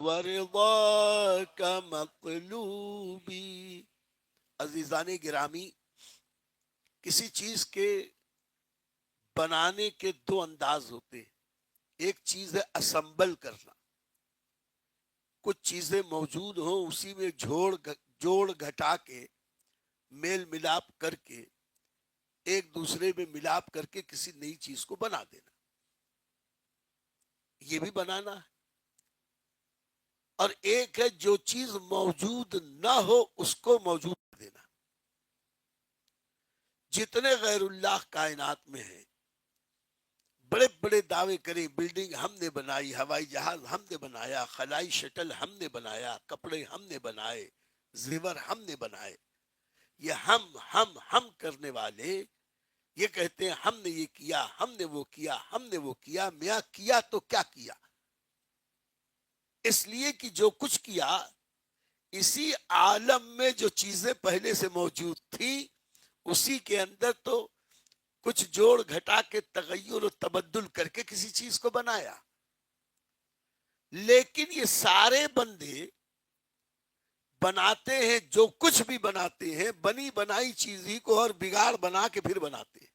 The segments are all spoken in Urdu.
ورضاک مطلوبی. عزیزان گرامی، کسی چیز کے بنانے کے دو انداز ہوتے ہیں. ایک چیز ہے اسمبل کرنا، کچھ چیزیں موجود ہوں اسی میں جوڑ گھٹا کے میل ملاپ کر کے ایک دوسرے میں ملاپ کر کے کسی نئی چیز کو بنا دینا. یہ بھی بنانا ہے. اور ایک ہے جو چیز موجود نہ ہو اس کو موجود کر دینا. جتنے غیر اللہ کائنات میں ہیں بڑے بڑے دعوے کریں، بلڈنگ ہم نے بنائی، ہوائی جہاز ہم نے بنایا، خلائی شٹل ہم نے بنایا، کپڑے ہم نے بنائے، زیور ہم نے بنائے. یہ ہم کرنے والے یہ کہتے ہیں ہم نے یہ کیا، ہم نے وہ کیا، ہم نے وہ کیا. میاں کیا تو کیا کیا؟ اس لیے کہ جو کچھ کیا اسی عالم میں جو چیزیں پہلے سے موجود تھی اسی کے اندر تو کچھ جوڑ گھٹا کے تغیر و تبدل کر کے کسی چیز کو بنایا. لیکن یہ سارے بندے بناتے ہیں، جو کچھ بھی بناتے ہیں بنی بنائی چیز ہی کو اور بگاڑ بنا کے پھر بناتے ہیں.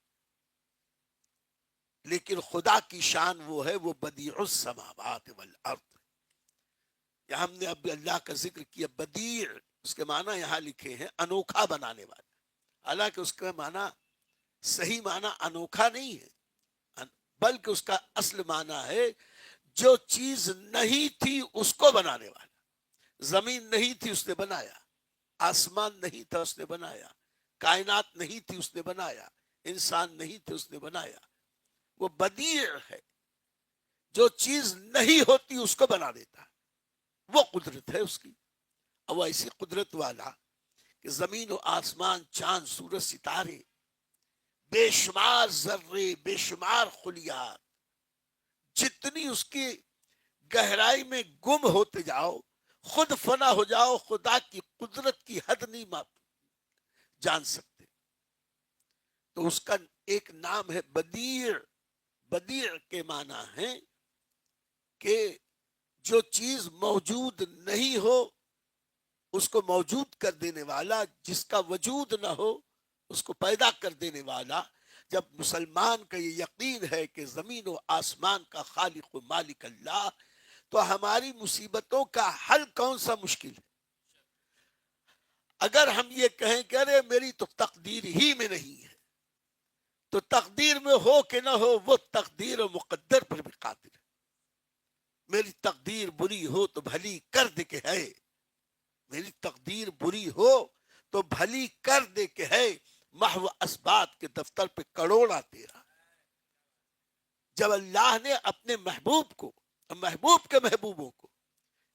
لیکن خدا کی شان وہ ہے، وہ بدیع السماوات والارض. یہاں ہم نے اب اللہ کا ذکر کیا. بدیع اس کے معنی یہاں لکھے ہیں انوکھا بنانے والا. حالانکہ اس کا معنی صحیح معنی انوکھا نہیں ہے، بلکہ اس کا اصل معنی ہے جو چیز نہیں تھی اس کو بنانے والا. زمین نہیں تھی اس نے بنایا، آسمان نہیں تھا اس نے بنایا، کائنات نہیں تھی اس نے بنایا، انسان نہیں تھے اس نے بنایا. وہ بدیع ہے، جو چیز نہیں ہوتی اس کو بنا دیتا. وہ قدرت ہے اس کی. اور وہ ایسی قدرت والا کہ زمین و آسمان، چاند سورج ستارے، بے شمار ذرے، بے شمار خلیات، جتنی اس کی گہرائی میں گم ہوتے جاؤ، خود فنا ہو جاؤ، خدا کی قدرت کی حد نہیں جان سکتے. تو اس کا ایک نام ہے بدیع. بدیع کے معنی ہے کہ جو چیز موجود نہیں ہو اس کو موجود کر دینے والا، جس کا وجود نہ ہو اس کو پیدا کر دینے والا. جب مسلمان کا یہ یقین ہے کہ زمین و آسمان کا خالق و مالک اللہ، تو ہماری مصیبتوں کا حل کون سا مشکل ہے؟ اگر ہم یہ کہیں کہ ارے میری تو تقدیر ہی میں نہیں ہے، تو تقدیر میں ہو کہ نہ ہو وہ تقدیر و مقدر پر بھی قادر ہے. میری تقدیر بری ہو تو بھلی کر دے کہ ہے، میری تقدیر بری ہو تو بھلی کر دے کہ ہے، محو اسبات کے دفتر پہ کروڑا تیرا. جب اللہ نے اپنے محبوب کو، محبوب کے محبوبوں کو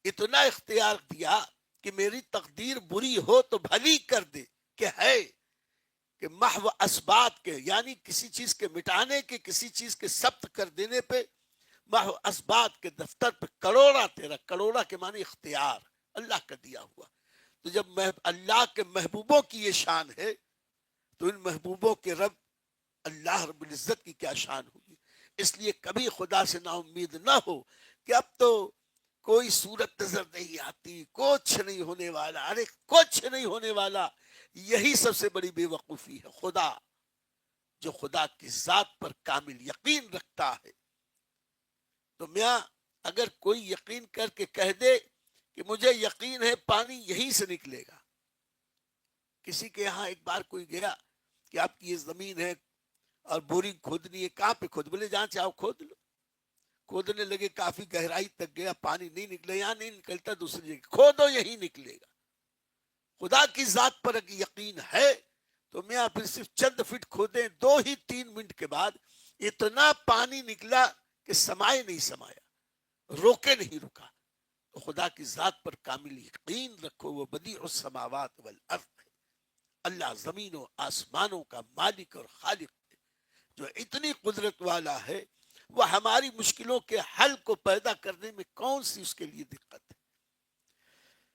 اتنا اختیار دیا کہ میری تقدیر بری ہو تو بھلی کر دے کہ ہے، کہ محو اسبات کے یعنی کسی چیز کے مٹانے کے، کسی چیز کے ثبت کر دینے پہ، محو اسبات کے دفتر پہ کروڑا تیرا. کروڑا کے معنی اختیار اللہ کا دیا ہوا. تو جب اللہ کے محبوبوں کی یہ شان ہے تو ان محبوبوں کے رب اللہ رب العزت کی کیا شان ہوگی. اس لیے کبھی خدا سے نا امید نہ ہو کہ اب تو کوئی صورت نظر نہیں آتی، کچھ نہیں ہونے والا. ارے کچھ نہیں ہونے والا، یہی سب سے بڑی بے وقوفی ہے. خدا جو خدا کی ذات پر کامل یقین رکھتا ہے، تو میاں اگر کوئی یقین کر کے کہہ دے کہ مجھے یقین ہے پانی یہیں سے نکلے گا. کسی کے یہاں ایک بار کوئی گیا کہ آپ کی یہ زمین ہے اور بورنگ کھودنی ہے، کہاں پہ کھود؟ بولے جہاں چاہو کھود لو. کھودنے لگے، کافی گہرائی تک گیا، پانی نہیں نکلا. یہاں نہیں نکلتا دوسری جگہ کھودو یہی نکلے گا. خدا کی ذات پر اگر یقین ہے تو میاں پھر صرف چند فٹ کھودیں، 2 ہی 3 منٹ کے بعد اتنا پانی نکلا کہ سمائے نہیں سمایا، روکے نہیں رکا. تو خدا کی ذات پر کامل یقین رکھو. وہ بدیع السماوات والارض ہے. اللہ زمین و آسمانوں کا مالک اور خالق ہے، جو اتنی قدرت والا ہے. وہ ہماری مشکلوں کے حل کو پیدا کرنے میں کون سی اس کے لیے دقت